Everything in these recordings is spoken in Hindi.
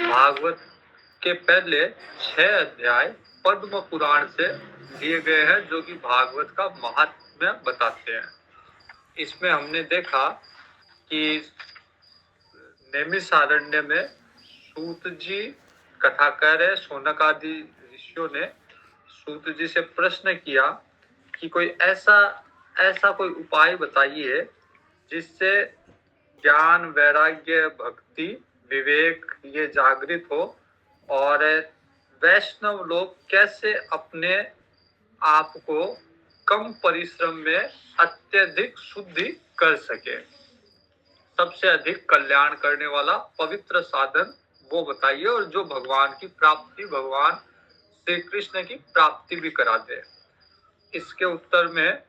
भागवत के पहले 6 अध्याय पद्म पुराण से दिए गए हैं, जो कि भागवत का महात्म्य बताते हैं। इसमें हमने देखा कि नैमिषारण्य में सूत जी कथा कह रहे, शौनक आदि ऋषियों ने सूत जी से प्रश्न किया कि कोई ऐसा कोई उपाय बताइए जिससे ज्ञान, वैराग्य, भक्ति, विवेक ये जागृत हो और वैष्णव लोग कैसे अपने आप को कम परिश्रम में अत्यधिक शुद्धि कर सके। सबसे अधिक कल्याण करने वाला पवित्र साधन वो बताइए, और जो भगवान की प्राप्ति, भगवान श्री कृष्ण की प्राप्ति भी करा दे। इसके उत्तर में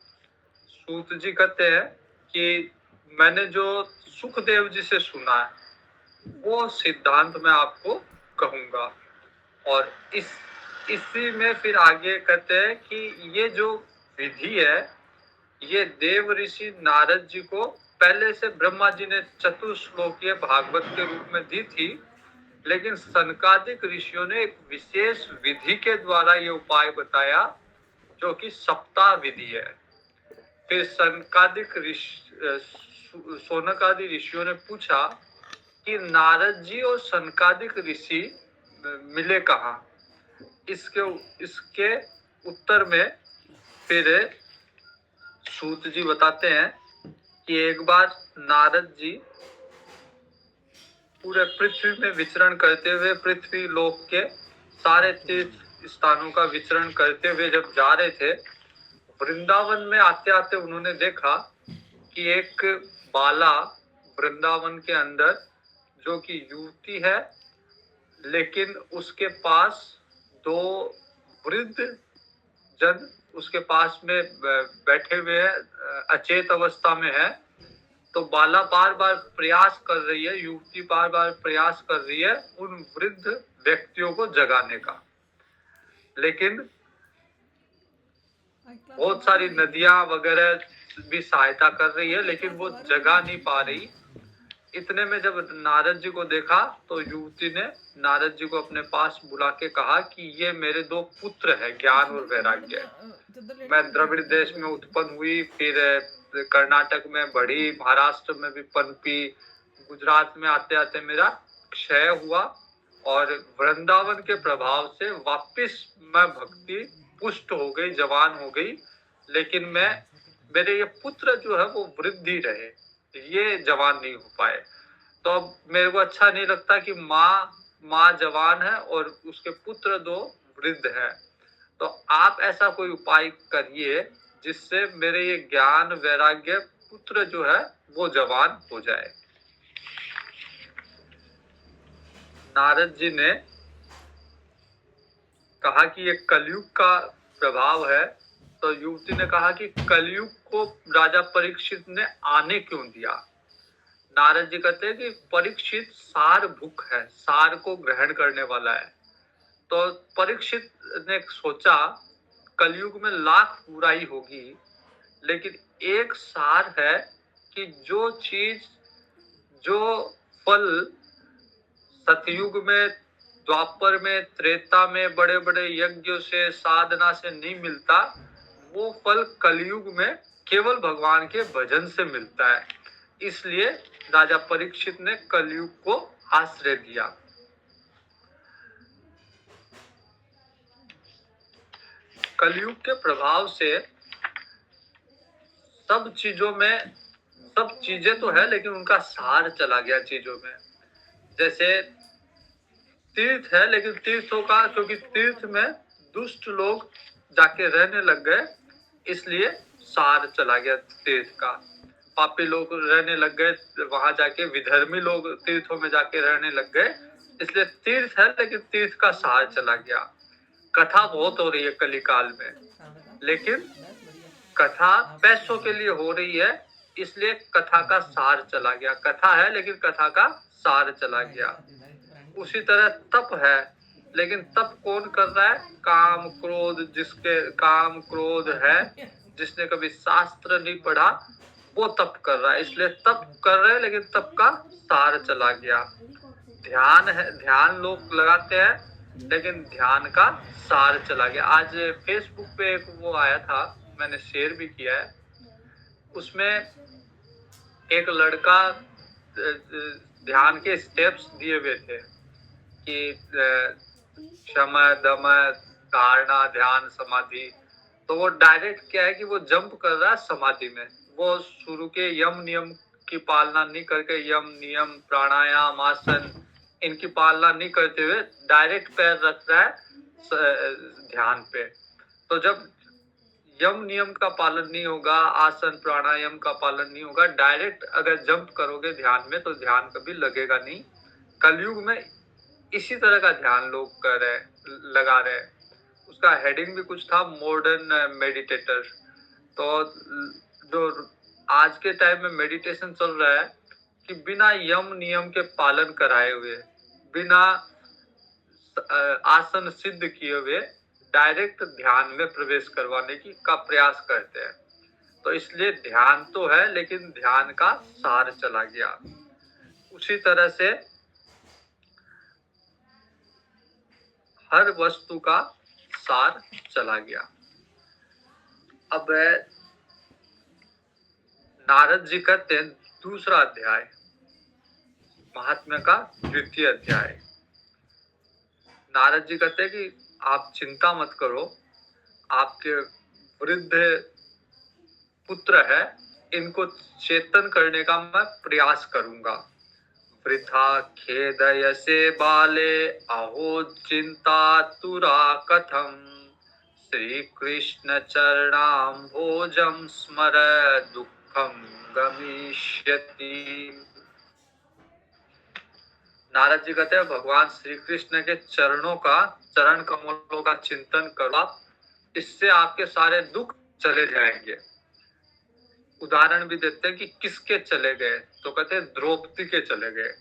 सूत जी कहते हैं कि मैंने जो सुखदेव जी से सुना है वो सिद्धांत मैं आपको कहूंगा। और इसी में फिर आगे कहते हैं कि ये जो विधि है ये देव ऋषि नारद जी को पहले से ब्रह्मा जी ने चतुश्लोकीय भागवत के रूप में दी थी, लेकिन सनकादिक ऋषियों ने एक विशेष विधि के द्वारा ये उपाय बताया जो कि सप्ताह विधि है। फिर शौनकादि ऋषियों ने पूछा कि नारद जी और सनकादिक ऋषि मिले कहाँ। इसके उत्तर में फिर सूत जी बताते हैं कि एक बार नारद जी पूरे पृथ्वी में विचरण करते हुए, पृथ्वी लोक के सारे तीर्थ स्थानों का विचरण करते हुए जब जा रहे थे, वृंदावन में आते आते उन्होंने देखा कि एक बाला वृंदावन के अंदर, जो कि युवती है, लेकिन उसके पास 2 वृद्ध जन उसके पास में बैठे हुए हैं, अचेत अवस्था में है। तो बाला बार बार प्रयास कर रही है, युवती बार बार प्रयास कर रही है उन वृद्ध व्यक्तियों को जगाने का, लेकिन बहुत सारी नदियां वगैरह भी सहायता कर रही है, लेकिन वो जगा नहीं पा रही। इतने में जब नारद जी को देखा तो युवती ने नारद जी को अपने पास बुला के कहा कि ये मेरे 2 पुत्र हैं, ज्ञान और वैराग्य। मैं द्रविड़ देश में उत्पन्न हुई, फिर कर्नाटक में बढ़ी, महाराष्ट्र में भी पनपी, गुजरात में आते आते मेरा क्षय हुआ और वृंदावन के प्रभाव से वापिस मैं भक्ति पुष्ट हो गई, जवान हो गई, लेकिन मेरे ये पुत्र जो है वो वृद्धि रहे, ये जवान नहीं हो पाए। तो अब मेरे को अच्छा नहीं लगता कि माँ जवान है और उसके पुत्र 2 वृद्ध हैं। तो आप ऐसा कोई उपाय करिए जिससे मेरे ये ज्ञान, वैराग्य पुत्र जो है वो जवान हो जाए। नारद जी ने कहा कि ये कलयुग का प्रभाव है। तो युवती ने कहा कि कलयुग को राजा परीक्षित ने आने क्यों दिया। नारद जी कहते हैं कि परीक्षित सार भुक है, सार को ग्रहण करने वाला है। तो परीक्षित ने सोचा कलयुग में लाख बुराई होगी, लेकिन एक सार है कि जो चीज, जो फल सतयुग में, द्वापर में, त्रेता में बड़े बड़े यज्ञों से, साधना से नहीं मिलता, वो फल कलयुग में केवल भगवान के भजन से मिलता है। इसलिए राजा परीक्षित ने कलयुग को आश्रय दिया। कलयुग के प्रभाव से सब चीजें तो है, लेकिन उनका सार चला गया चीजों में। जैसे तीर्थ है, लेकिन तीर्थों का, क्योंकि तीर्थ में दुष्ट लोग जाके रहने लग गए, इसलिए सार चला गया तीर्थ का। पापी लोग रहने लग गए वहां जाके, विधर्मी लोग तीर्थों में जाके रहने लग गए, इसलिए तीर्थ है लेकिन तीर्थ का सार चला गया। कथा बहुत हो रही है कलिकाल में, लेकिन कथा पैसों के लिए हो रही है, इसलिए कथा का सार चला गया। कथा है लेकिन कथा का सार चला गया। उसी तरह तप है, लेकिन तप कौन कर रहा है? काम क्रोध, जिसके काम क्रोध है, जिसने कभी शास्त्र नहीं पढ़ा, वो तप कर रहा है, इसलिए तप कर रहे हैं, लेकिन तप का सार चला गया। ध्यान है, ध्यान लोग लगाते हैं लेकिन ध्यान का सार चला गया। आज फेसबुक पे एक वो आया था, मैंने शेयर भी किया है। उसमें एक लड़का ध्यान के स्टेप्स दिए हुए थे कि शम दम धारणा ध्यान समाधि। तो वो डायरेक्ट क्या है कि वो जंप कर रहा है समाधि में। वो शुरू के यम नियम की पालना नहीं करके, यम नियम प्राणायाम आसन इनकी पालना नहीं करते हुए डायरेक्ट पैर रख रहा है ध्यान पे। तो जब यम नियम का पालन नहीं होगा, आसन प्राणायाम का पालन नहीं होगा, डायरेक्ट अगर जंप करोगे ध्यान में तो ध्यान कभी लगेगा नहीं। कलयुग में इसी तरह का ध्यान लोग कर रहे लगा रहे। उसका हेडिंग भी कुछ था, मॉडर्न मेडिटेटर। तो जो आज के टाइम में मेडिटेशन चल रहा है कि बिना यम नियम के पालन कराए हुए, बिना आसन सिद्ध किए हुए डायरेक्ट ध्यान में प्रवेश करवाने की का प्रयास करते हैं। तो इसलिए ध्यान तो है लेकिन ध्यान का सार चला गया। उसी तरह से हर वस्तु का सार चला गया। अब नारद जी कहते हैं दूसरा अध्याय, महात्म्य का द्वितीय अध्याय। नारद जी कहते हैं कि आप चिंता मत करो, आपके वृद्ध पुत्र है, इनको चेतन करने का मैं प्रयास करूंगा। वृथा खेदयसे बाले अहो चिंता तुरा कथम, श्री कृष्ण चरणाम्भोजं स्मर दुखम गमिष्यति। नारद जी कहते हैं भगवान श्री कृष्ण के चरण कमलों का चिंतन करो आप, इससे आपके सारे दुख चले जाएंगे। उदाहरण भी देते हैं कि किसके चले गए, तो कहते हैं द्रौपदी के चले गए।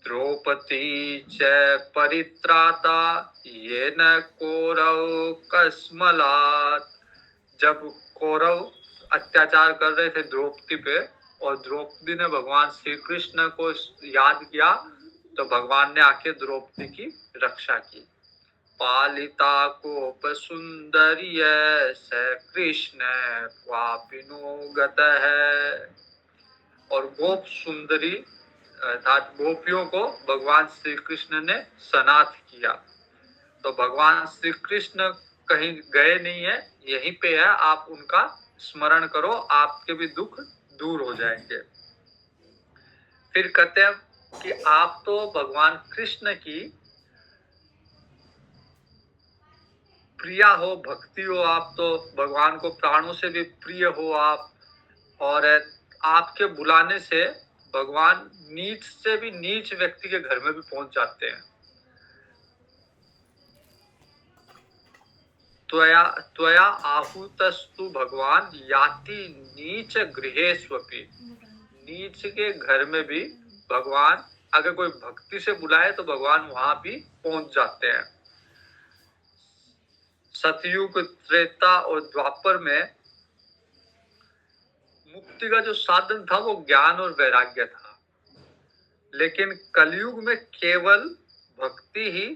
द्रौपदी च परित्राता येन कौरव कस्मलात्। जब कौरव अत्याचार कर रहे थे द्रौपदी पे और द्रौपदी ने भगवान श्री कृष्ण को याद किया तो भगवान ने आके द्रौपदी की रक्षा की। पालिता कोप सुंदरिय स कृष्ण वापिनो गतः। और गोप सुंदरी अर्थात गोपियों को भगवान श्री कृष्ण ने सनाथ किया। तो भगवान श्री कृष्ण कहीं गए नहीं है, यहीं पे है, आप उनका स्मरण करो, आपके भी दुख दूर हो जाएंगे। फिर कहते हैं कि आप तो भगवान कृष्ण की प्रिया हो, भक्ति हो, आप तो भगवान को प्राणों से भी प्रिय हो आप, और आपके बुलाने से भगवान नीच से भी नीच व्यक्ति के घर में भी पहुंच जाते हैं। त्वया आहुतस्तु भगवान याति नीच गृहेष्वपि। नीच के घर में भी भगवान अगर कोई भक्ति से बुलाए तो भगवान वहां भी पहुंच जाते हैं। सतयुग, त्रेता और द्वापर में मुक्ति का जो साधन था वो ज्ञान और वैराग्य था, लेकिन कलयुग में केवल भक्ति ही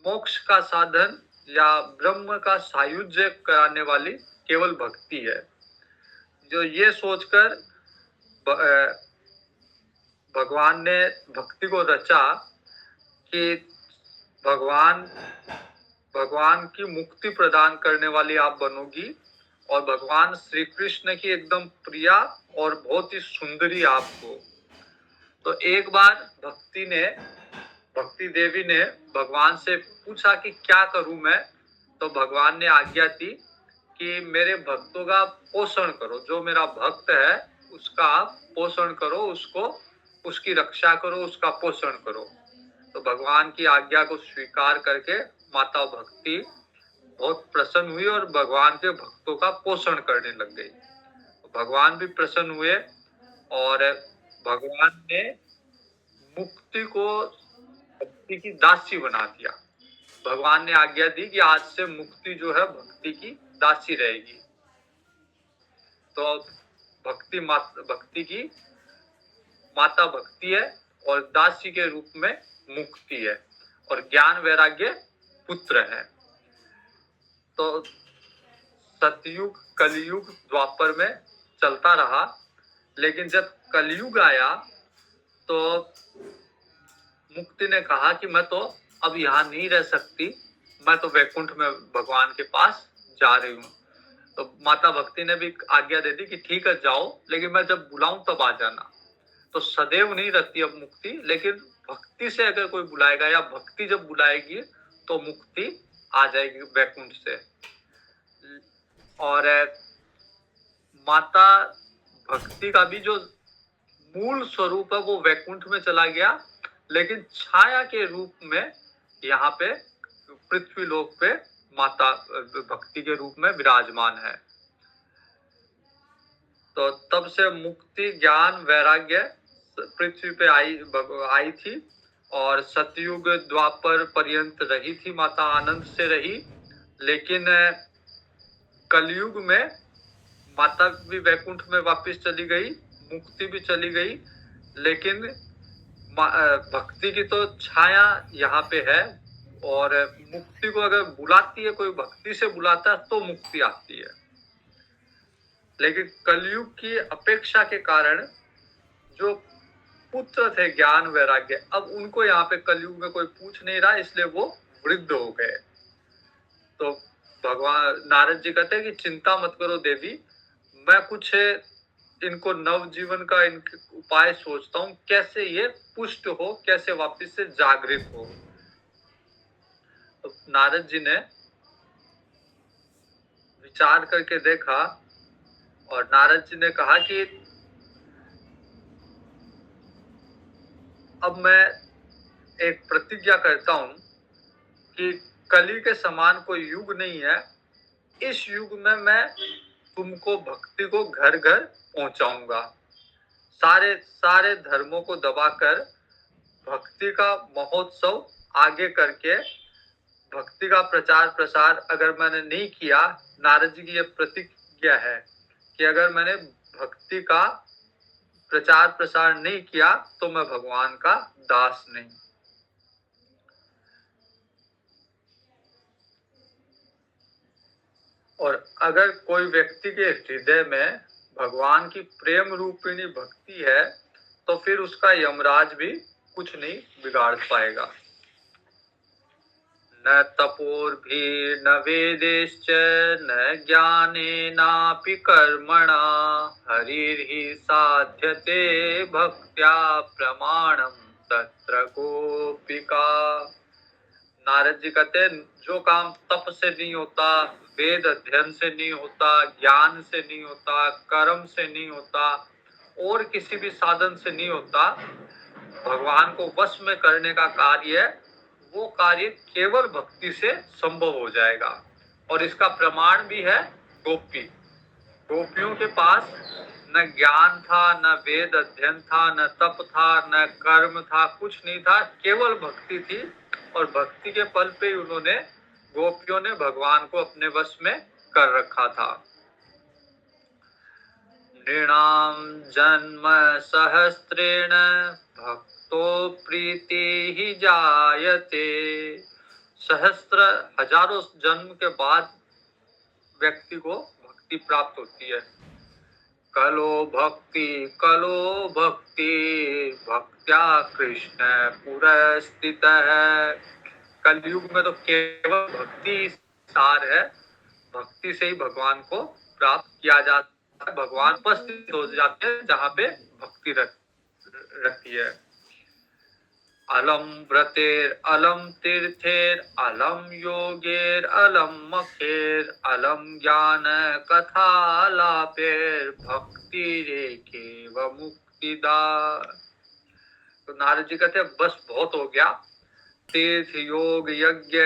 मोक्ष का साधन या ब्रह्म का सायुज्य कराने वाली केवल भक्ति है। जो ये सोचकर भगवान ने भक्ति को रचा कि भगवान की मुक्ति प्रदान करने वाली आप बनोगी और भगवान श्री कृष्ण की एकदम प्रिया और बहुत ही सुंदरी आपको। तो एक बार भक्ति देवी ने भगवान से पूछा कि क्या करूं मैं, तो भगवान ने आज्ञा दी कि मेरे भक्तों का पोषण करो, जो मेरा भक्त है उसका पोषण करो, उसकी रक्षा करो, उसका पोषण करो। तो भगवान की आज्ञा को स्वीकार करके माता भक्ति बहुत प्रसन्न हुई और भगवान के भक्तों का पोषण करने लग गई। भगवान भी प्रसन्न हुए और भगवान ने मुक्ति को भक्ति की दासी बना दिया। भगवान ने आज्ञा दी कि आज से मुक्ति जो है भक्ति की दासी रहेगी। तो भक्ति की माता भक्ति है और दासी के रूप में मुक्ति है और ज्ञान वैराग्य पुत्र है। तो सतयुग, कलयुग, द्वापर में चलता रहा, लेकिन जब कलयुग आया तो मुक्ति ने कहा कि मैं तो अब यहाँ नहीं रह सकती, मैं तो वैकुंठ में भगवान के पास जा रही हूँ। तो माता भक्ति ने भी आज्ञा दे दी कि ठीक है जाओ, लेकिन मैं जब बुलाऊं तब आ जाना। तो सदैव नहीं रहती अब मुक्ति, लेकिन भक्ति से अगर कोई बुलाएगा या भक्ति जब बुलाएगी तो मुक्ति आ जाएगी वैकुंठ से। और माता भक्ति का भी जो मूल स्वरूप है वो वैकुंठ में चला गया, लेकिन छाया के रूप में यहाँ पे पृथ्वी लोक पे माता भक्ति के रूप में विराजमान है। तो तब से मुक्ति, ज्ञान, वैराग्य पृथ्वी पे आई थी और सतयुग द्वापर पर्यंत रही थी, माता आनंद से रही। लेकिन कलयुग में माता भी वैकुंठ में वापस चली गई, मुक्ति भी चली गई, लेकिन भक्ति की तो छाया यहाँ पे है। और मुक्ति को अगर बुलाती है, कोई भक्ति से बुलाता है तो मुक्ति आती है। लेकिन कलयुग की अपेक्षा के कारण जो पुत्र थे ज्ञान वैराग्य, अब उनको यहाँ पे कलयुग में कोई पूछ नहीं रहा, इसलिए वो वृद्ध हो गए। तो भगवान नारद जी कहते हैं कि चिंता मत करो देवी, मैं कुछ इनको नव जीवन का इनके उपाय सोचता हूँ, कैसे ये पुष्ट हो, कैसे वापस से जागृत हो। तो नारद जी ने विचार करके देखा और नारद जी ने कहा कि अब मैं एक प्रतिज्ञा करता हूं कि कली के समान कोई युग नहीं है, इस युग में मैं तुमको भक्ति को घर घर पहुंचाऊंगा। सारे धर्मों को दबाकर भक्ति का महोत्सव आगे करके भक्ति का प्रचार प्रसार अगर मैंने नहीं किया, नारद जी की यह प्रतिज्ञा है कि अगर मैंने भक्ति का प्रचार प्रसार नहीं किया तो मैं भगवान का दास नहीं। और अगर कोई व्यक्ति के हृदय में भगवान की प्रेम रूपिणी भक्ति है तो फिर उसका यमराज भी कुछ नहीं बिगाड़ पाएगा। न तपोर्भि न वेदेश्च न ज्ञानेनापि कर्मणा हरिर्हि साध्यते भक्त्या प्रमाणम तत्र गोपिका। नारद जी कहते हैं जो काम तप से नहीं होता, वेद अध्ययन से नहीं होता, ज्ञान से नहीं होता, कर्म से नहीं होता और किसी भी साधन से नहीं होता, भगवान को वश में करने का कार्य, वो कार्य केवल भक्ति से संभव हो जाएगा। और इसका प्रमाण भी है गोपी। गोपियों के पास न ज्ञान था, न वेद अध्ययन था, न तप था, न कर्म था, कुछ नहीं था, केवल भक्ति थी। और भक्ति के पल पे उन्होंने, गोपियों ने भगवान को अपने वश में कर रखा था। नृणाम जन्म सहस्त्रेण भक्तो प्रीति ही जायते। सहस्त्र हजारों जन्म के बाद व्यक्ति को भक्ति प्राप्त होती है। कलो भक्ति भक्त्या कृष्ण पुरस्थित है। कलयुग में तो केवल भक्ति सार है, भक्ति से ही भगवान को प्राप्त किया जाता है। भगवान उपस्थित हो जाते हैं जहाँ पे भक्ति रहती है। अलम व्रतेर अलम तीर्थेर अलम योगेर अलम मखेर अलम ज्ञान कथालापेर भक्ति रेखे व मुक्तिदार। तो नारद जी कहते हैं बस बहुत हो गया, तीर्थ, योग, यज्ञ,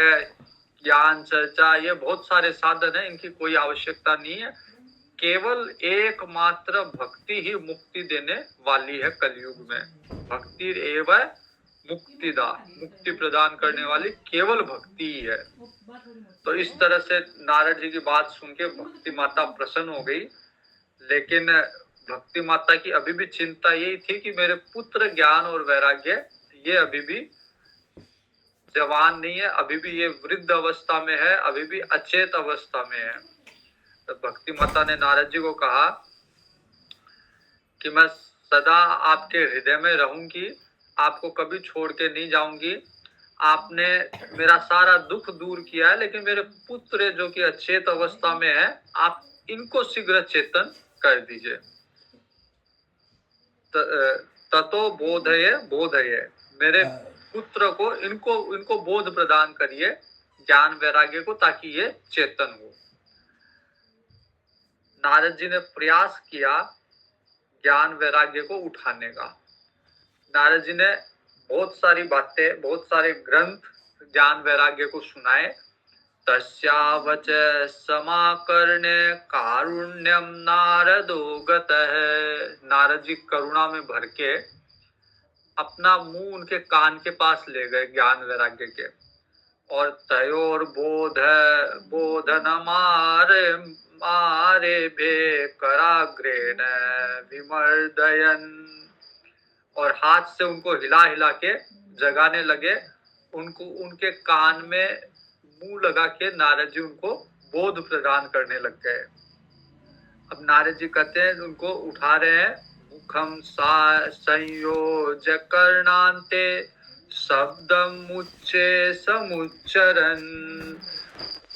ज्ञान, चर्चा, ये बहुत सारे साधन है, इनकी कोई आवश्यकता नहीं है। केवल एकमात्र भक्ति ही मुक्ति देने वाली है कलयुग में। भक्ति एवं मुक्तिदा, मुक्ति प्रदान करने वाली केवल भक्ति ही है। तो इस तरह से नारद जी की बात सुन के भक्ति माता प्रसन्न हो गई। लेकिन भक्ति माता की अभी भी चिंता यही थी कि मेरे पुत्र ज्ञान और वैराग्य ये अभी भी जवान नहीं है, अभी भी ये वृद्ध अवस्था में है, अभी भी अचेत अवस्था में है। तो भक्ति माता ने नारद जी को कहा कि मैं सदा आपके हृदय में रहूंगी, आपको कभी छोड़ के नहीं जाऊंगी। आपने मेरा सारा दुख दूर किया है, लेकिन मेरे पुत्र जो कि अचेत अवस्था में है, आप इनको शीघ्र चेतन कर दीजिए। ततो बोधये बोधये, मेरे पुत्र को इनको बोध प्रदान करिए, ज्ञान वैराग्य को, ताकि ये चेतन हो। नारद जी ने प्रयास किया ज्ञान वैराग्य को उठाने का। नारद जी ने बहुत सारी बातें, बहुत सारे ग्रंथ ज्ञान वैराग्य को सुनाए। तस्यावच समाकर्ण्य कारुण्यम नारदो गतः, नारद जी करुणा में भर के अपना मुंह उनके कान के पास ले गए ज्ञान वैराग्य के, और तयोर बोधन मारे भे कराग्रेण विमर्दयन, और हाथ से उनको हिला हिला के जगाने लगे। उनको उनके कान में मुंह लगा के नारद जी उनको बोध प्रदान करने लग गए। अब नारद जी कहते हैं, उनको उठा रहे हैं, मुखम संयोज कर्णांते शब्दम उच्चे समुच्चरन,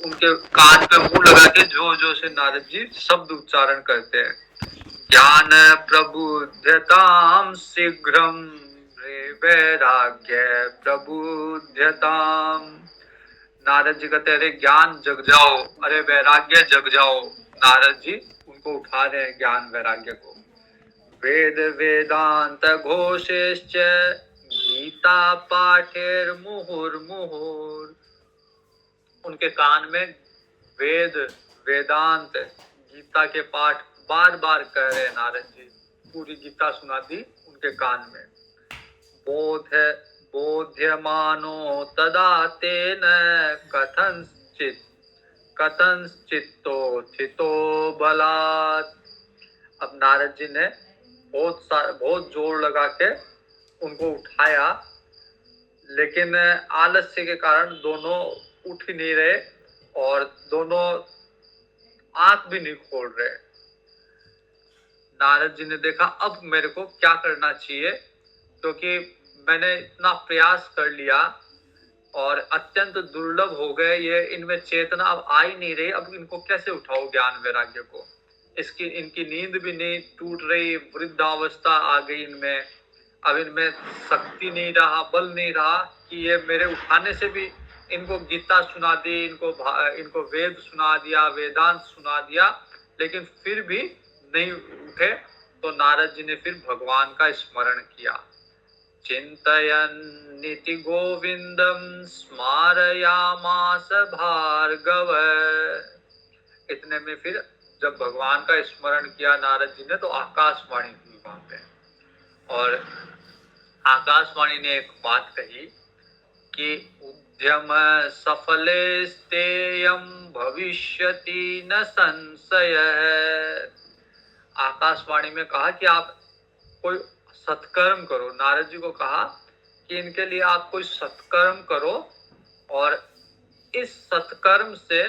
उनके कान पे मुंह लगा के जो जो से नारद जी शब्द उच्चारण करते हैं। ज्ञान प्रबुध्यताम शीघ्रम वैराग्य प्रबुध्यताम, नारद जी कहते अरे ज्ञान जग जाओ, अरे वैराग्य जग जाओ। नारद जी उनको उठा रहे हैं ज्ञान वैराग्य को। वेद वेदांत घोषेश्च गीता पाठेर मुहुर्मुहुर, उनके कान में वेद वेदांत गीता के पाठ बार बार कह रहे नारद जी, पूरी गीता सुना दी उनके कान में। बोध्यमानो तदा तेन कथंचित्तो थितो बलात्, अब नारद जी ने बहुत जोर लगा के उनको उठाया, लेकिन आलस्य के कारण दोनों उठ ही नहीं रहे और दोनों आंख भी नहीं खोल रहे। नारद जी ने देखा अब मेरे को क्या करना चाहिए, क्योंकि मैंने इतना प्रयास कर लिया और अत्यंत दुर्लभ हो गए ये, इनमें चेतना अब आ ही नहीं रही, अब इनको कैसे उठाओ ज्ञान वैराग्य को। इनकी नींद भी नहीं टूट रही, वृद्धावस्था आ गई इनमें, अब इनमें शक्ति नहीं रहा, बल नहीं रहा कि ये मेरे उठाने से भी, इनको गीता सुना दी, इनको वेद सुना दिया, वेदांत सुना दिया, लेकिन फिर भी नहीं उठे। तो नारद जी ने फिर भगवान का स्मरण किया। चिंतयन निति गोविंदम स्मारयामास भार्गव, इतने में फिर जब भगवान का स्मरण किया नारद जी ने, तो आकाशवाणी हुई वहां पे, और आकाशवाणी ने एक बात कही कि उद्यम सफले स्तेयम भविष्यति न संशय। आकाशवाणी में कहा कि आप कोई सत्कर्म करो। नारद जी को कहा कि इनके लिए आप कोई सत्कर्म करो, और इस सत्कर्म से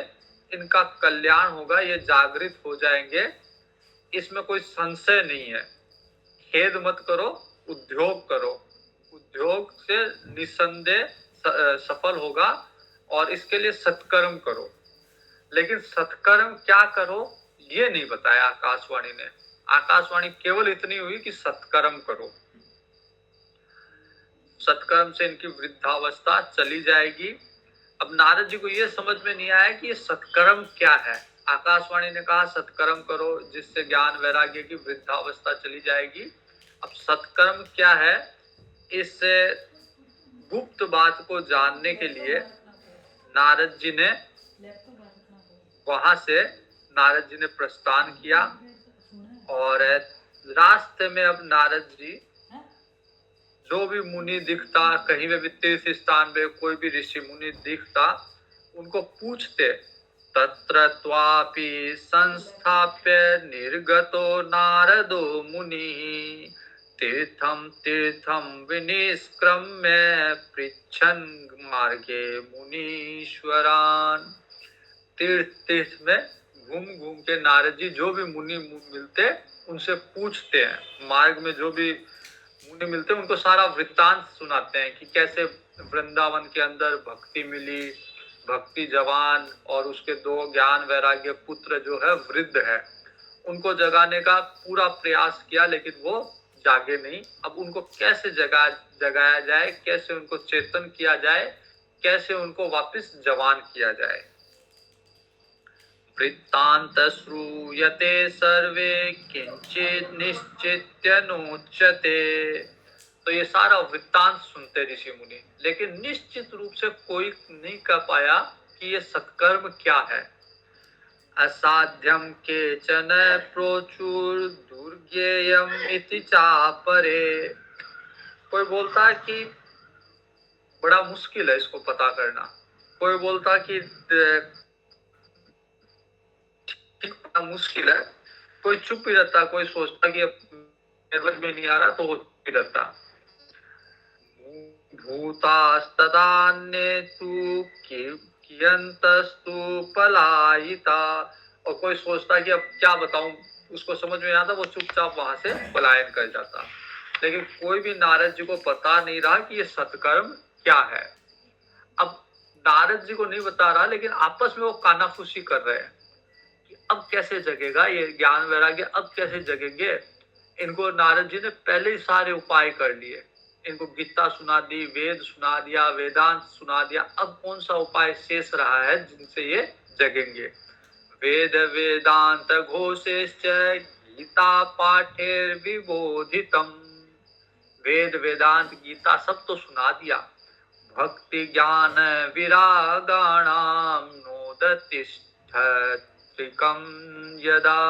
इनका कल्याण होगा, ये जागृत हो जाएंगे, इसमें कोई संशय नहीं है। खेद मत करो, उद्योग करो, उद्योग से निसंदेह सफल होगा, और इसके लिए सत्कर्म करो। लेकिन सत्कर्म क्या करो ये नहीं बताया आकाशवाणी ने। आकाशवाणी केवल इतनी हुई कि सत्कर्म करो, सत्कर्म से इनकी वृद्धावस्था चली जाएगी। अब नारद जी को ये समझ में नहीं आया कि ये सत्कर्म क्या है। आकाशवाणी ने कहा सत्कर्म करो जिससे ज्ञान वैराग्य की वृद्धावस्था चली जाएगी। अब सत्कर्म क्या है, इस गुप्त बात को जानने के लिए नारद जी ने वहां से नारद जी ने प्रस्थान किया, और रास्ते में अब नारद जी जो भी मुनि दिखता, कहीं में भी तीर्थ स्थान में कोई भी ऋषि मुनि दिखता, उनको पूछते तत्र त्वापि संस्थाप्य निर्गतो नारदो मुनिः तीर्थं तीर्थं विनिष्क्रम्य पृच्छन् मार्गे मुनीश्वरान्। तीर्थ तीर्थ में घूम घूम के नारद जी जो भी मुनि मिलते उनसे पूछते हैं, मार्ग में जो भी मुनि मिलते हैं उनको सारा वृत्तांत सुनाते हैं कि कैसे वृंदावन के अंदर भक्ति मिली, भक्ति जवान और उसके दो ज्ञान वैराग्य पुत्र जो है वृद्ध है, उनको जगाने का पूरा प्रयास किया लेकिन वो जागे नहीं। अब उनको कैसे जगाया जाए, कैसे उनको चेतन किया जाए, कैसे उनको वापस जवान किया जाए। वृत्तांत श्रूयते सर्वे किंचित निश्चित्य नोच्यते। तो ये सारा वृत्तांत सुनते ऋषि मुनि, लेकिन निश्चित रूप से कोई नहीं कह पाया कि ये सत्कर्म क्या है। असाध्यम केचन प्रोचुर दुर्ज्ञेयम इति चापरे। कोई बोलता कि बड़ा मुश्किल है इसको पता करना, कोई बोलता कि मुश्किल है, कोई चुप ही रहता, कोई सोचता कि अब समझ में नहीं आ रहा तो वो चुप ही रहता। भूतास्तदान्ये तु कियन्तस्तु पलायिता। और कोई सोचता कि अब क्या बताऊं, उसको समझ में आता, वो चुपचाप वहां से पलायन कर जाता। लेकिन कोई भी नारद जी को पता नहीं रहा कि ये सत्कर्म क्या है। अब नारद जी को नहीं बता रहा, लेकिन आपस में वो कानाफूसी कर रहे हैं कि अब कैसे जगेगा ये ज्ञान वैराग्य, अब कैसे जगेंगे। इनको नारद जी ने पहले ही सारे उपाय कर लिए, इनको गीता सुना दी, वेद सुना दिया, वेदांत सुना दिया, अब कौन सा उपाय शेष रहा है जिनसे ये जगेंगे। वेद वेदांत घोषेश्च गीता पाठेर विबोधितम। वेद वेदांत गीता सब तो सुना दिया। भक्ति ज्ञान विरागाणाम नोदतिष्ठत्रिकम यदा।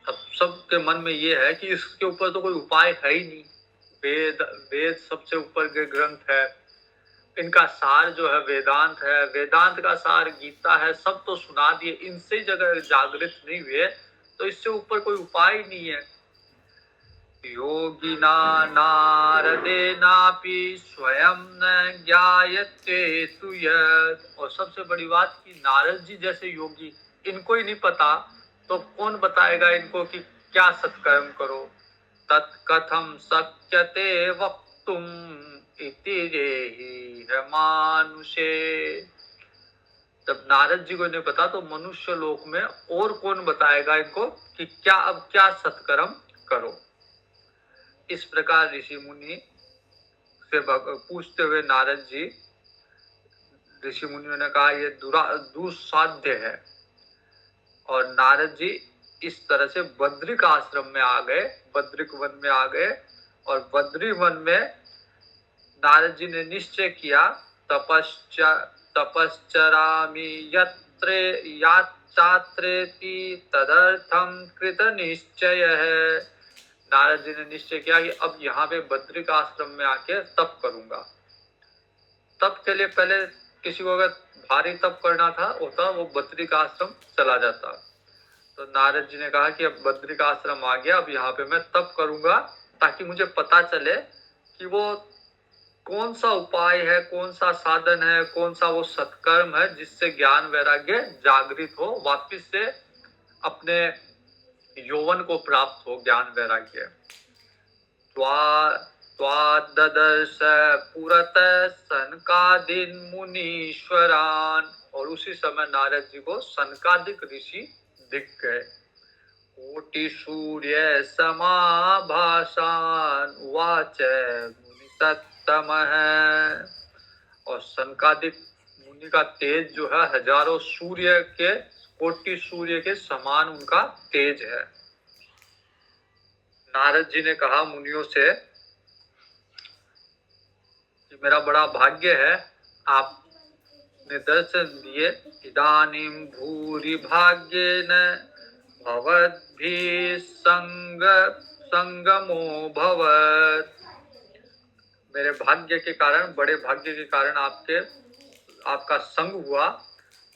अब सबके मन में ये है कि इसके ऊपर तो कोई उपाय है ही नहीं। वेद वेद सबसे ऊपर के ग्रंथ है, इनका सार जो है वेदांत है, वेदांत का सार गीता है, सब तो सुना दिए, इनसे जगह जागृत नहीं हुए तो इससे ऊपर कोई उपाय नहीं है। योगिना नारदेनापि स्वयं न ज्ञायते तु यत्। और सबसे बड़ी बात कि नारद जी जैसे योगी, इनको ही नहीं पता तो कौन बताएगा इनको कि क्या सत्कर्म करो। तत्कथम शक्यते वक्तुम इति रेहि मानुषे। जब नारद जी को नहीं पता तो मनुष्य लोक में और कौन बताएगा इनको कि क्या अब क्या सत्कर्म करो। इस प्रकार ऋषि मुनि से पूछते हुए नारद जी, ऋषि मुनियों ने कहा ये दुस्साध्य है। और नारद जी इस तरह से बद्रिक आश्रम में आ गए, बद्रिक वन में आ गए। और बद्री वन में नारद जी ने निश्चय किया, तपश्चरामि यत्रे यात्रात्रेति तदर्थम कृत निश्चय है। नारद जी ने निश्चय किया कि अब यहाँ पे बद्रिक आश्रम में आके तप करूंगा। तप के लिए पहले किसी को अगर भारी तप करना था होता वो बद्रिक आश्रम चला जाता। तो नारद जी ने कहा कि अब बद्रिक आश्रम आ गया, अब यहाँ पे मैं तप करूंगा ताकि मुझे पता चले कि वो कौन सा उपाय है, कौन सा साधन है, कौन सा वो सत्कर्म है जिससे ज्ञान वैराग्य जागृत हो, वापिस से अपने यौवन को प्राप्त हो ज्ञान वैराग्य। ददर्श पुरत सनकादिन मुनीश्वरान। और उसी समय नारद जी को सनकादिक ऋषि दिख गए। कोटि सूर्य समाभासान वाच मुनि सत्तम है। और सनकादिक मुनि का तेज जो है हजारों सूर्य के, कोटि सूर्य के समान उनका तेज है। नारद जी ने कहा मुनियों से कि मेरा बड़ा भाग्य है, आपने दर्शन दिए। इदानीम भूरि भाग्येन भवद्भिः संगमो भवत्। मेरे भाग्य के कारण, बड़े भाग्य के कारण आपके आपका संग हुआ,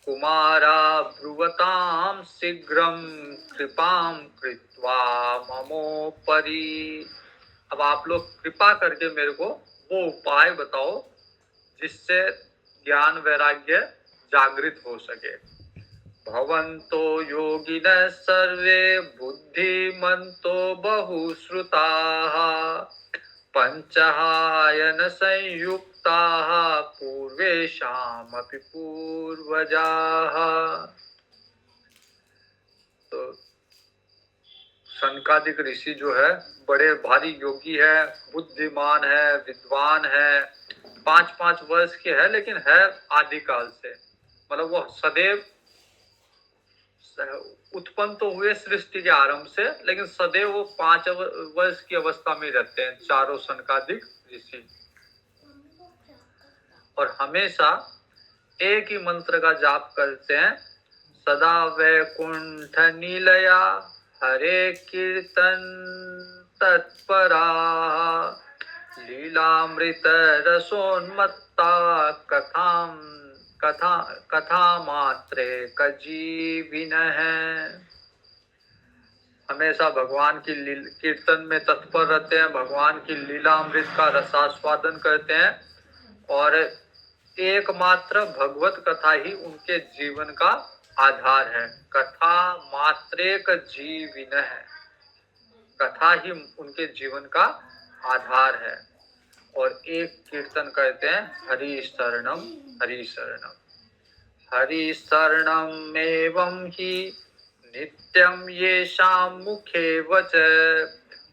कुमारा ब्रुवताम शीघ्रम कृपाम कृत्वा ममोपरि। अब आप लोग कृपा करके मेरे को वो उपाय बताओ जिससे ज्ञान वैराग्य जागृत हो सके। भवन्तो योगिनः सर्वे बुद्धिमन्तो बहुश्रुताः पंचहायन संयुक्ताः पूर्वेषामपि पूर्वजाः। तो सनकादिक ऋषि जो है बड़े भारी योगी है, बुद्धिमान है, विद्वान है, 5-5 वर्ष के है, लेकिन है आदिकाल से, मतलब वो सदैव उत्पन्न तो हुए सृष्टि के आरंभ से, लेकिन सदैव वो 5 वर्ष की अवस्था में रहते हैं चारों सनकादिक ऋषि, और हमेशा एक ही मंत्र का जाप करते हैं, सदा वैकुंठ नीलया हरे कीर्तन तत्परा लीलामृत रसोन्मत्ता कथा मात्रे कजीविन है। हमेशा भगवान की कीर्तन में तत्पर रहते हैं, भगवान की लीलामृत का रसास्वादन करते हैं, और एकमात्र भगवत कथा ही उनके जीवन का आधार है। कथा मात्रेक जीविन है, कथा ही उनके जीवन का आधार है। और एक कीर्तन कहते हैं हरि शरणम हरि शरणम, हरि शरणम एवं ही नित्यम येषाम मुखे वच।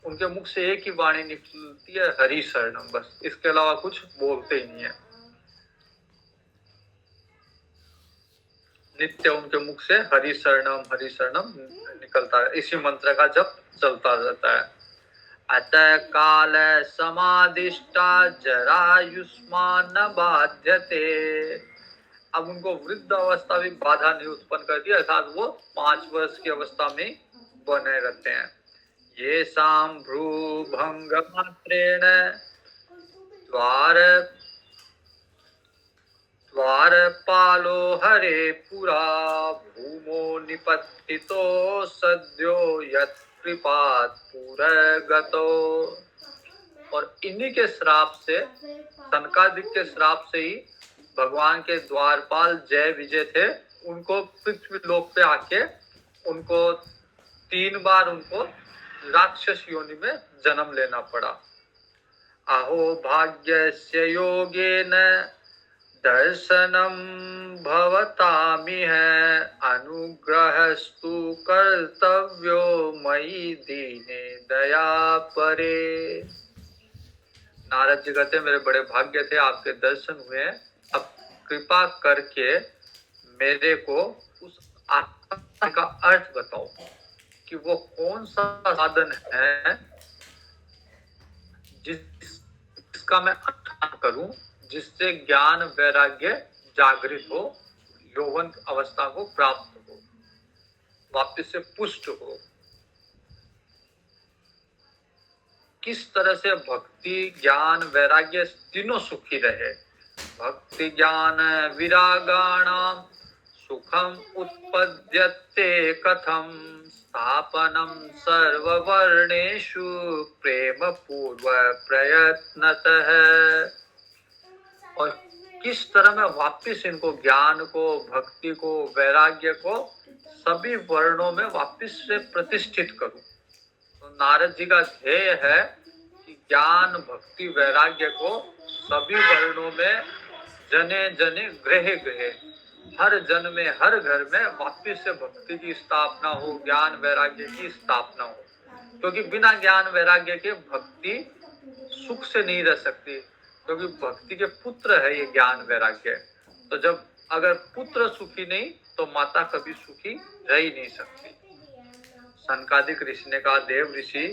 उनके मुख से एक ही वाणी निकलती है, हरि शरणम, बस, इसके अलावा कुछ बोलते ही नहीं है। नित्य उनके मुख से हरि शरणम निकलता है, इसी मंत्र का जप चलता रहता है। अतः काल समादिष्टा जरायुष्मान न बाध्यते। अब उनको वृद्ध अवस्था भी बाधा नहीं उत्पन्न करती, अर्थात वो 5 वर्ष की अवस्था में बने रहते हैं। ये शाम भ्रू भंग मात्रेण द्वारपालो हरे पुरा भूमो निपतितो सद्यो यत्कृपात् पुरगतो। और इन्हीं के श्राप से, सनकादिक के श्राप से ही भगवान के द्वारपाल जय विजय थे, उनको पृथ्वी लोक पे आके उनको 3 बार उनको राक्षस योनि में जन्म लेना पड़ा। अहो भाग्यस्य योगेन दर्शनम भवतामिह अनुग्रहस्तु कर्तव्यो मयि दीने दया परे। नारद जी कहते मेरे बड़े भाग्य थे, आपके दर्शन हुए, अब कृपा करके मेरे को उस आत्मा का अर्थ बताओ कि वो कौन सा साधन है जिसका मैं अनुष्ठान करूं, जिससे ज्ञान वैराग्य जागृत हो, यौवन अवस्था को प्राप्त हो, वापस से पुष्ट हो। किस तरह से भक्ति ज्ञान वैराग्य तीनों सुखी रहे। भक्ति ज्ञान विरागाणाम सुखम उत्पद्यते कथम स्थापनम सर्ववर्णेषु प्रेम पूर्व प्रयत्नतः। और किस तरह मैं वापस इनको ज्ञान को, भक्ति को, वैराग्य को सभी वर्णों में वापस से प्रतिष्ठित करूं। तो नारद जी का ध्येय है कि ज्ञान भक्ति वैराग्य को सभी वर्णों में जने जने गृहे गृहे, हर जन में हर घर में वापस से भक्ति की स्थापना हो, ज्ञान वैराग्य की स्थापना हो। क्योंकि बिना ज्ञान वैराग्य के भक्ति सुख से नहीं रह सकती, क्योंकि भक्ति के पुत्र है ये ज्ञान वैराग्य। तो जब अगर पुत्र सुखी नहीं तो माता कभी सुखी रह ही नहीं सकती। सनकादिक ऋषि ने कहा, देव ऋषि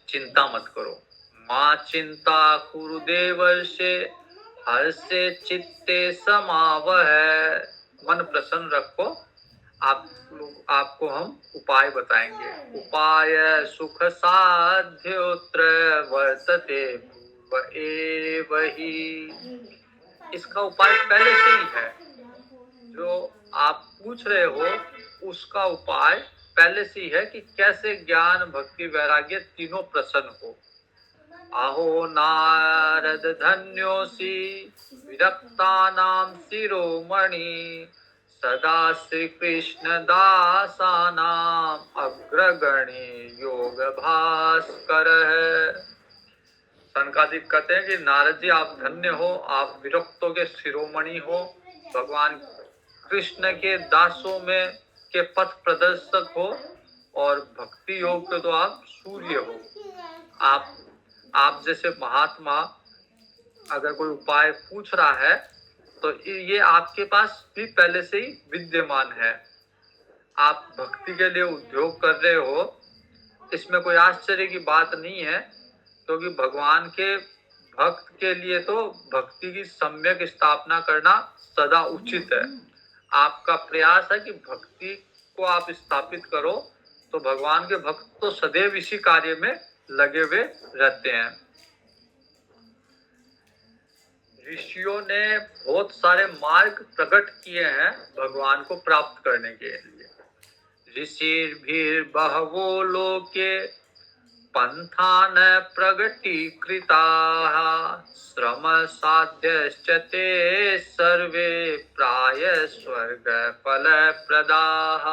चिंता मत करो, माँ चिंता कुरु देवर्षे हर्षे चित्ते समावह। मन प्रसन्न रखो, आपको हम उपाय बताएंगे। उपाय सुख साध्योत्र वर्तते पूर्व एव ही। इसका उपाय पहले से ही है। जो आप पूछ रहे हो उसका उपाय पहले से ही है कि कैसे ज्ञान भक्ति वैराग्य तीनों प्रसन्न हो। अहो नारद धन्योसी विरक्तानां शिरोमणि सदा श्री कृष्ण दासानां अग्रगणी योग भास्कर है। सनकादिक कहते हैं कि नारद जी आप धन्य हो, आप विरक्तों के शिरोमणि हो, भगवान कृष्ण के दासों में के पथ प्रदर्शक हो और भक्ति योग के तो आप सूर्य हो। आप जैसे महात्मा अगर कोई उपाय पूछ रहा है तो ये आपके पास भी पहले से ही विद्यमान है। आप भक्ति के लिए उद्योग कर रहे हो, इसमें कोई आश्चर्य की बात नहीं है, क्योंकि भगवान के भक्त के लिए तो भक्ति की सम्यक स्थापना करना सदा उचित है। आपका प्रयास है कि भक्ति को आप स्थापित करो, तो भगवान के भक्त तो सदैव इसी कार्य में लगे हुए रहते हैं। ऋषियों ने बहुत सारे मार्ग प्रकट किए हैं भगवान को प्राप्त करने के लिए। ऋषिर्भिर्बहवो लोके पंथान प्रगटीकृताः श्रम साध्यश्च ते सर्वे प्राय स्वर्ग फल प्रदाः।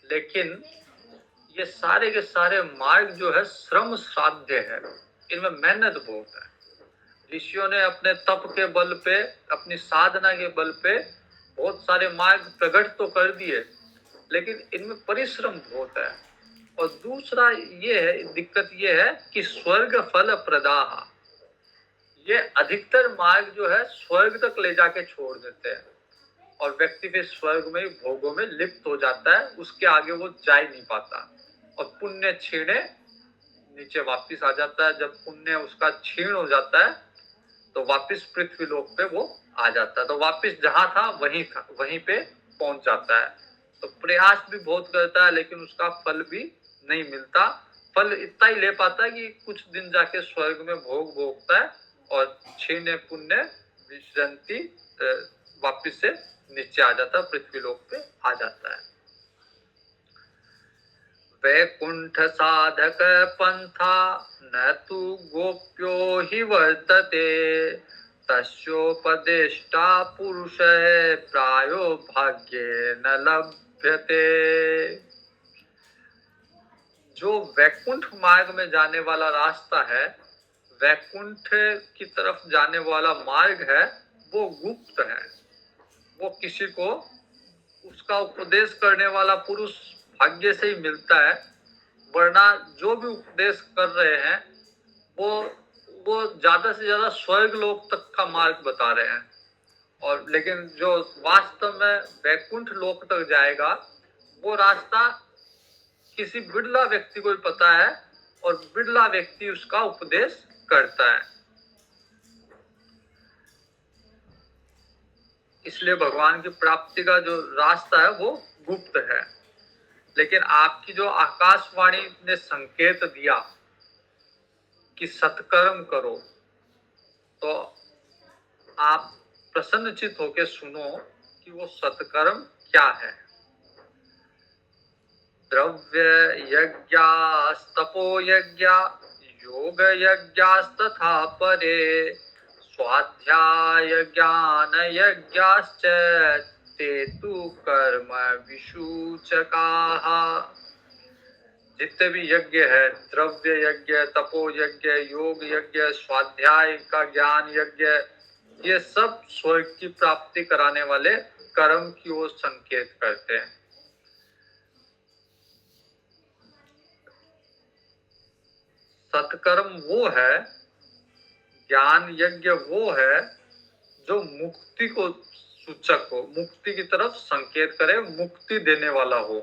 लेकिन ये सारे के सारे मार्ग जो है श्रम साध्य है, इनमें मेहनत बहुत है। ऋषियों ने अपने तप के बल पे, अपनी साधना के बल पे बहुत सारे मार्ग प्रकट तो कर दिए, लेकिन इनमें परिश्रम बहुत है। और दूसरा ये है, दिक्कत ये है कि स्वर्ग फल प्रदाह, ये अधिकतर मार्ग जो है स्वर्ग तक ले जाके छोड़ देते हैं और व्यक्ति फिर स्वर्ग में भोगों में लिप्त हो जाता है, उसके आगे वो जा ही नहीं पाता और पुण्य छीणे नीचे वापिस आ जाता है। जब पुण्य उसका छीण हो जाता है तो वापिस पृथ्वी लोक पे वो आ जाता है, तो वापिस जहां था वहीं पे पहुंच जाता है। तो प्रयास भी बहुत करता है लेकिन उसका फल भी नहीं मिलता। फल इतना ही ले पाता है कि कुछ दिन जाके स्वर्ग में भोग भोगता है और क्षीण पुण्य विश्रांति वापिस से नीचे आ जाता है, पृथ्वी लोक पे आ जाता है। वैकुंठ साधक पंथा न तु गोप्यो हि वर्तते तस्योपदेष्टा पुरुष प्रायो भाग्ये न लभ्यते। जो वैकुंठ मार्ग में जाने वाला रास्ता है, वैकुंठ की तरफ जाने वाला मार्ग है, वो गुप्त है। वो किसी को उसका उपदेश करने वाला पुरुष भाग्य से ही मिलता है, वरना जो भी उपदेश कर रहे हैं वो ज्यादा से ज्यादा स्वर्ग लोक तक का मार्ग बता रहे हैं। और लेकिन जो वास्तव में वैकुंठ लोक तक जाएगा वो रास्ता किसी बिरला व्यक्ति को ही पता है और बिरला व्यक्ति उसका उपदेश करता है। इसलिए भगवान की प्राप्ति का जो रास्ता है वो गुप्त है। लेकिन आपकी जो आकाशवाणी ने संकेत दिया कि सत्कर्म करो, तो आप प्रसन्नचित होकर सुनो कि वो सत्कर्म क्या है। द्रव्य यज्ञास्तपो यज्ञा योग यज्ञास्तथा परे स्वाध्याय ज्ञान यज्ञाश्च ते तु कर्म विसूचकाः। जितने भी यज्ञ है, द्रव्य यज्ञ, तपो यज्ञ, योग यज्ञ, स्वाध्याय का ज्ञान यज्ञ, ये सब स्वर्ग की प्राप्ति कराने वाले कर्म की ओर संकेत करते हैं। सत्कर्म वो है, ज्ञान यज्ञ वो है जो मुक्ति को सूचक हो, मुक्ति की तरफ संकेत करे, मुक्ति देने वाला हो।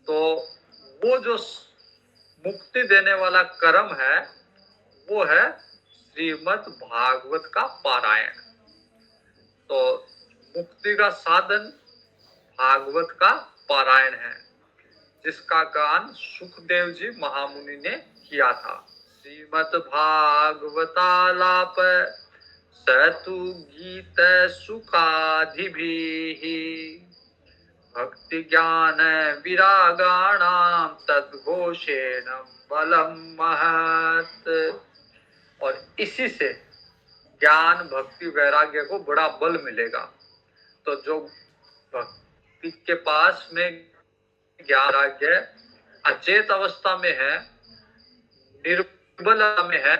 तो वो जो मुक्ति देने वाला कर्म है वो है श्रीमद् भागवत का पारायण। तो मुक्ति का साधन भागवत का पारायण है, जिसका गान सुखदेव जी महामुनि ने किया था। श्रीमद् भागवतालाप स तु गीत सुखादिभिः भक्ति ज्ञान विरागाणाम तद्घोषेण बलम महत्। और इसी से ज्ञान भक्ति वैराग्य को बड़ा बल मिलेगा। तो जो भक्ति के पास में ज्ञान वैराग्य अचेत अवस्था में है, निर्बल में है,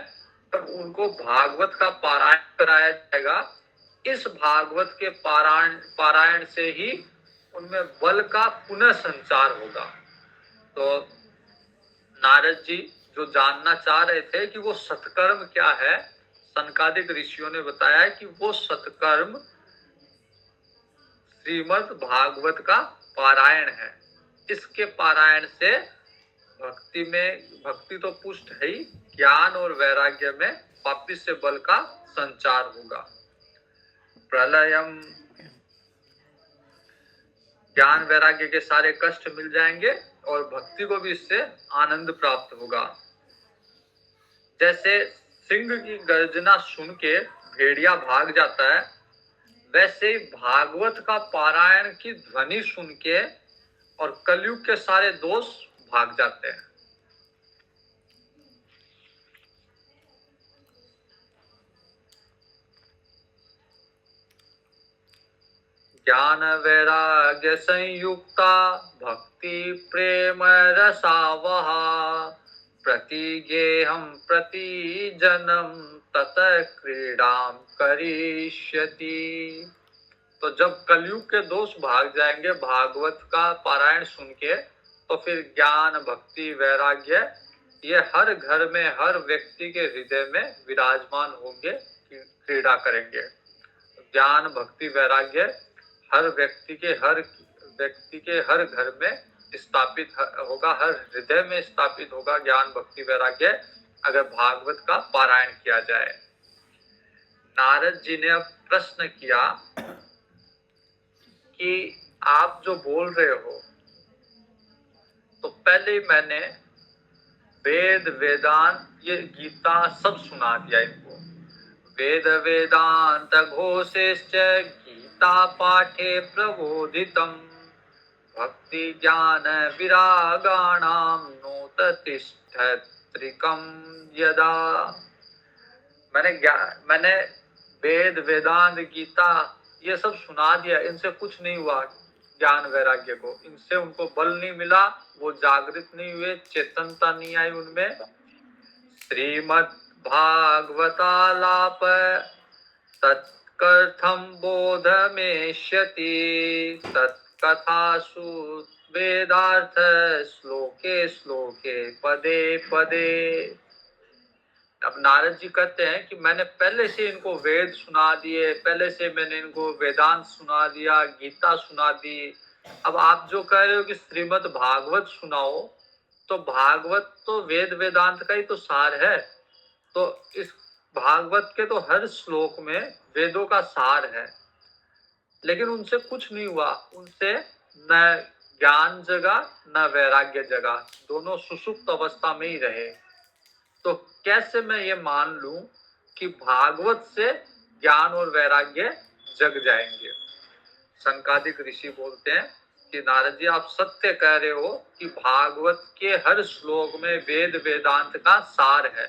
तब उनको भागवत का पारायण कराया जाएगा। इस भागवत के पारायण से ही उनमें बल का पुनः संचार होगा। तो नारद जी जो जानना चाह रहे थे कि वो सत्कर्म क्या है, सनकादिक ऋषियों ने बताया कि वो सत्कर्म श्रीमद् भागवत का पारायण है। इसके पारायण से भक्ति तो पुष्ट है ही, ज्ञान और वैराग्य में वापिस से बल का संचार होगा। प्रलयम, ज्ञान वैराग्य के सारे कष्ट मिल जाएंगे और भक्ति को भी इससे आनंद प्राप्त होगा। जैसे सिंह की गर्जना सुन के भेड़िया भाग जाता है, वैसे ही भागवत का पारायण की ध्वनि सुन के और कलयुग के सारे दोष भाग जाते हैं। ज्ञान वैराग्य संयुक्ता भक्ति प्रेम रसावहा प्रतिगेहम प्रति जन्म तत क्रीडाम करिष्यति। तो जब कलयुग के दोष भाग जाएंगे भागवत का पारायण सुन के, तो फिर ज्ञान भक्ति वैराग्य ये हर घर में हर व्यक्ति के हृदय में विराजमान होंगे, क्रीड़ा करेंगे। ज्ञान भक्ति वैराग्य हर व्यक्ति के हर घर में स्थापित होगा, हर हृदय में स्थापित होगा ज्ञान भक्ति वैराग्य, अगर भागवत का पारायण किया जाए। नारद जी ने अब प्रश्न किया कि आप जो बोल रहे हो, तो पहले मैंने वेद वेदांत ये गीता सब सुना दिया इनको। वेद वेदांत घोषेश्च गीता पाठे प्रबोधितम् भक्ति ज्ञान विरागाणाम नोत तिष्ठत्रिकम यदा। मैंने वेद वेदांत गीता ये सब सुना दिया, इनसे कुछ नहीं हुआ ज्ञान वैराग्य को, इनसे उनको बल नहीं मिला, वो जागृत नहीं हुए, चेतनता नहीं आई उनमें। श्रीमद् भागवतालाप तत्कर्थम बोधमेष्यति तत्कथासु वेदार्थ श्लोके श्लोके पदे पदे। अब नारद जी कहते हैं कि मैंने पहले से इनको वेद सुना दिए, पहले से मैंने इनको वेदांत सुना दिया, गीता सुना दी। अब आप जो कह रहे हो कि श्रीमद् भागवत सुनाओ, तो भागवत तो वेद वेदांत का ही तो सार है। तो इस भागवत के तो हर श्लोक में वेदों का सार है, लेकिन उनसे कुछ नहीं हुआ, उनसे न ज्ञान जगा न वैराग्य जगा, दोनों सुसुप्त अवस्था में ही रहे। तो कैसे मैं ये मान लूं कि भागवत से ज्ञान और वैराग्य जग जाएंगे? सनकादिक ऋषि बोलते हैं कि नारद जी आप सत्य कह रहे हो कि भागवत के हर श्लोक में वेद वेदांत का सार है।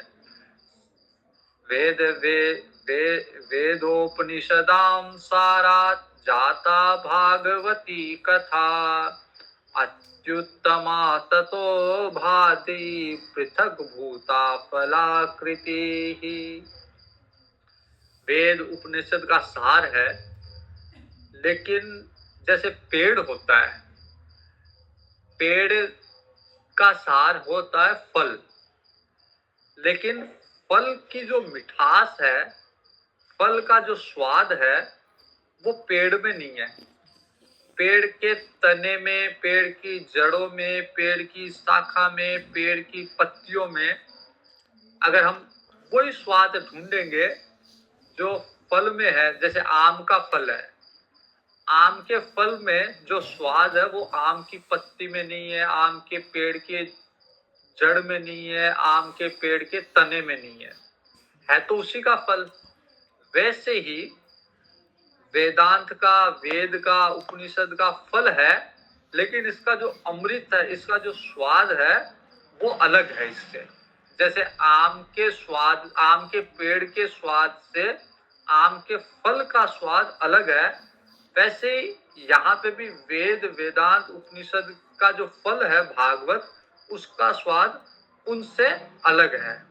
वेदोपनिषदाम सारात् जाता भागवती कथा अत्युत्तमा ततो भाति पृथक भूता फलाकृति। वेद उपनिषद का सार है, लेकिन जैसे पेड़ होता है, पेड़ का सार होता है फल, लेकिन फल की जो मिठास है, फल का जो स्वाद है, वो पेड़ में नहीं है। पेड़ के तने में, पेड़ की जड़ों में, पेड़ की शाखा में, पेड़ की पत्तियों में अगर हम वही स्वाद ढूंढेंगे जो फल में है, जैसे आम का फल है, आम के फल में जो स्वाद है वो आम की पत्ती में नहीं है, आम के पेड़ के जड़ में नहीं है, आम के पेड़ के तने में नहीं है तो उसी का फल। वैसे ही वेदांत का, वेद का, उपनिषद का फल है, लेकिन इसका जो अमृत है, इसका जो स्वाद है वो अलग है इससे। जैसे आम के स्वाद, आम के पेड़ के स्वाद से आम के फल का स्वाद अलग है, वैसे ही यहाँ पे भी वेद, वेदांत, उपनिषद का जो फल है भागवत, उसका स्वाद उनसे अलग है।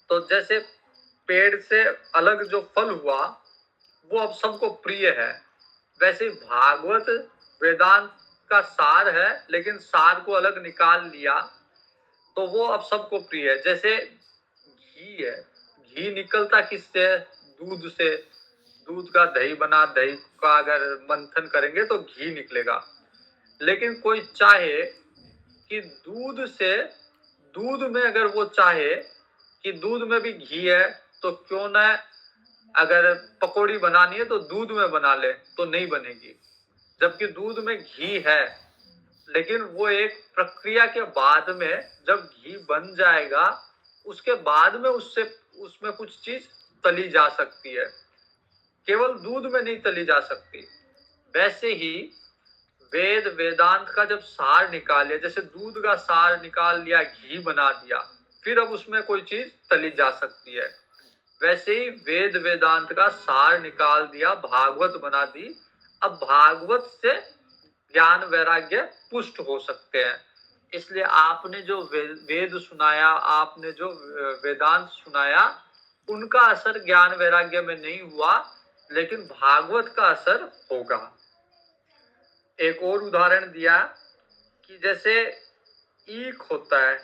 तो जैसे पेड़ से अलग जो फल हुआ वो अब सबको प्रिय है, वैसे भागवत वेदांत का सार है, लेकिन सार को अलग निकाल लिया तो वो अब सबको प्रिय है। जैसे घी है, घी निकलता किससे है? दूध से। दूध का दही बना, दही का अगर मंथन करेंगे तो घी निकलेगा। लेकिन कोई चाहे कि दूध से, दूध में अगर वो चाहे कि दूध में भी घी है तो क्यों ना, अगर पकौड़ी बनानी है तो दूध में बना ले, तो नहीं बनेगी। जबकि दूध में घी है, लेकिन वो एक प्रक्रिया के बाद में जब घी बन जाएगा उसके बाद में उससे, उसमें कुछ चीज तली जा सकती है, केवल दूध में नहीं तली जा सकती। वैसे ही वेद, वेदांत का जब सार निकाल लिया, जैसे दूध का सार निकाल लिया, घी बना दिया, फिर अब उसमें कोई चीज तली जा सकती है। वैसे ही वेद, वेदांत का सार निकाल दिया, भागवत बना दी, अब भागवत से ज्ञान वैराग्य पुष्ट हो सकते हैं। इसलिए आपने जो वेद सुनाया, आपने जो वेदांत सुनाया, उनका असर ज्ञान वैराग्य में नहीं हुआ, लेकिन भागवत का असर होगा। एक और उदाहरण दिया कि जैसे ईख होता है,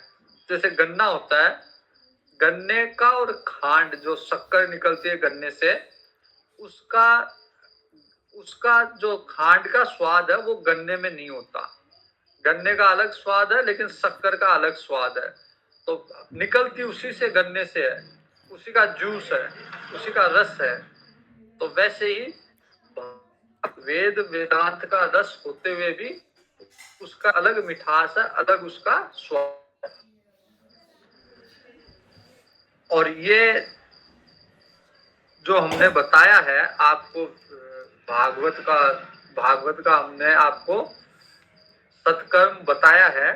जैसे गन्ना होता है, गन्ने का और खांड, जो शक्कर निकलती है गन्ने से, उसका उसका जो खांड का स्वाद है वो गन्ने में नहीं होता। गन्ने का अलग स्वाद है, लेकिन शक्कर का अलग स्वाद है। तो निकलती उसी से, गन्ने से है, उसी का जूस है, उसी का रस है। तो वैसे ही वेद, वेदांत का रस होते हुए भी उसका अलग मिठास है, अलग उसका स्वाद। और ये जो हमने बताया है आपको, भागवत का हमने आपको सत्कर्म बताया है,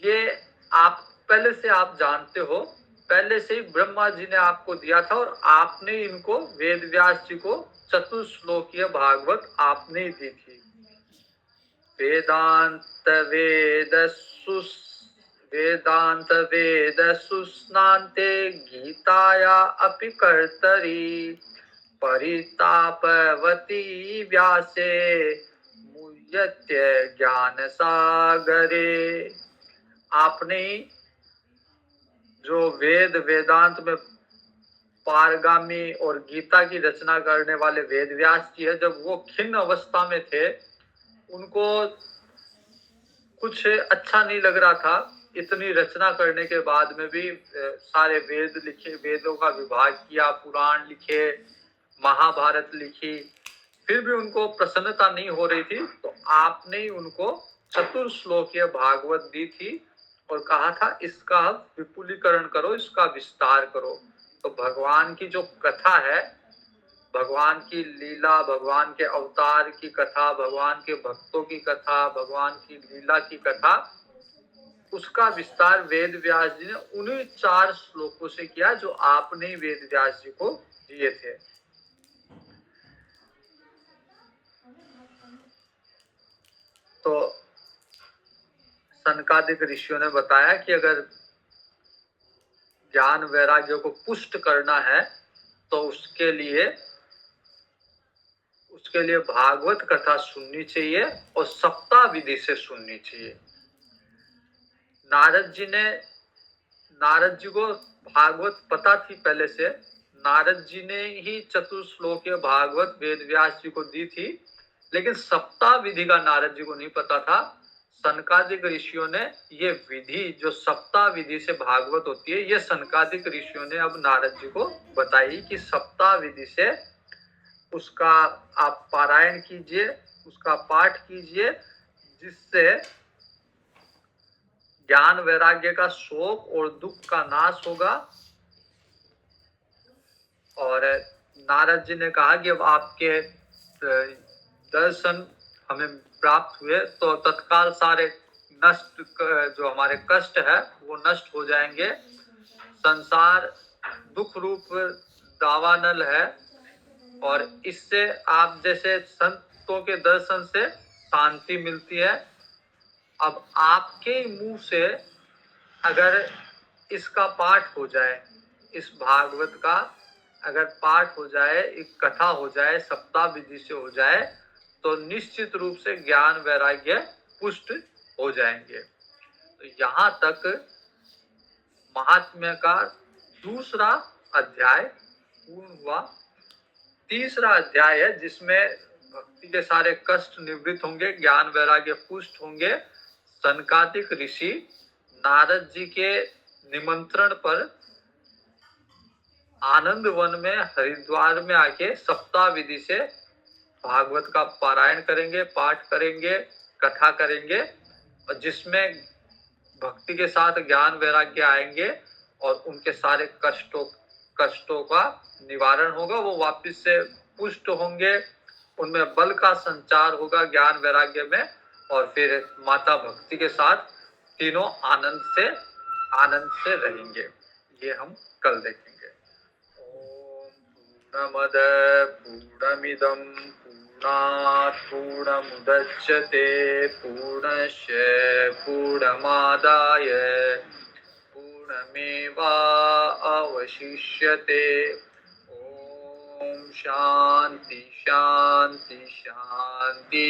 ये आप पहले से आप जानते हो, पहले से ही ब्रह्मा जी ने आपको दिया था, और आपने इनको, वेद व्यास जी को चतुश्लोकीय भागवत आपने ही दी थी। वेदांत वेद सुस्नाते गीताया अपि कर्तरी परितापवती व्यासे मुह्यते ज्ञान सागरे। आपने जो वेद, वेदांत में पारगामी और गीता की रचना करने वाले वेद व्यास जी है, जब वो खिन्न अवस्था में थे, उनको कुछ अच्छा नहीं लग रहा था, इतनी रचना करने के बाद में भी सारे वेद लिखे, वेदों का विभाग किया, पुराण लिखे, महाभारत लिखी, फिर भी उनको प्रसन्नता नहीं हो रही थी। तो आपने ही उनको चतुर्श्लोकीय भागवत दी थी और कहा था इसका विपुलीकरण करो, इसका विस्तार करो। तो भगवान की जो कथा है, भगवान की लीला, भगवान के अवतार की कथा, भगवान के भक्तों की कथा, भगवान की लीला की कथा, उसका विस्तार वेद व्यास जी ने उन्हीं 4 श्लोकों से किया जो आपने वेद व्यास जी को दिए थे। तो सनकादिक ऋषियों ने बताया कि अगर ज्ञान वैराग्य को पुष्ट करना है तो उसके लिए भागवत कथा सुननी चाहिए और सप्ताह विधि से सुननी चाहिए। नारद जी को भागवत पता थी पहले से, नारद जी ने ही चतुर्श्लोकीय भागवत वेद व्यास जी को दी थी, लेकिन सप्ताह विधि का नारद जी को नहीं पता था। सनकादिक ऋषियों ने ये विधि, जो सप्ताह विधि से भागवत होती है, ये सनकादिक ऋषियों ने अब नारद जी को बताई कि सप्ताह विधि से उसका आप पारायण कीजिए, उसका पाठ कीजिए, ज्ञान वैराग्य का शोक और दुख का नाश होगा। और नारद जी ने कहा कि अब आपके दर्शन हमें प्राप्त हुए तो तत्काल सारे नष्ट जो हमारे कष्ट है वो नष्ट हो जाएंगे। संसार दुख रूप दावानल है और इससे आप जैसे संतों के दर्शन से शांति मिलती है। अब आपके मुंह से अगर इसका पाठ हो जाए, इस भागवत का अगर पाठ हो जाए, एक कथा हो जाए, सप्ताह विधि से हो जाए, तो निश्चित रूप से ज्ञान वैराग्य पुष्ट हो जाएंगे। तो यहाँ तक महात्म्य का दूसरा अध्याय पूर्ण हुआ। तीसरा अध्याय है जिसमें भक्ति के सारे कष्ट निवृत्त होंगे, ज्ञान वैराग्य पुष्ट होंगे। सनकादिक ऋषि नारद जी के निमंत्रण पर आनंद वन में हरिद्वार में आके सप्ताह विधि से भागवत का पारायण करेंगे, पाठ करेंगे, कथा करेंगे, और जिसमें भक्ति के साथ ज्ञान वैराग्य आएंगे और उनके सारे कष्टों का निवारण होगा। वो वापस से पुष्ट होंगे, उनमें बल का संचार होगा ज्ञान वैराग्य में, और फिर माता भक्ति के साथ तीनों आनंद से रहेंगे। ये हम कल देखेंगे। ओम पूर्णमद पूर्णमिदं पूर्णात् पूर्णमुदच्यते पूर्णस्य पूर्णमादाय पूर्णमेवावशिष्यते। ओम शांति शांति शांति।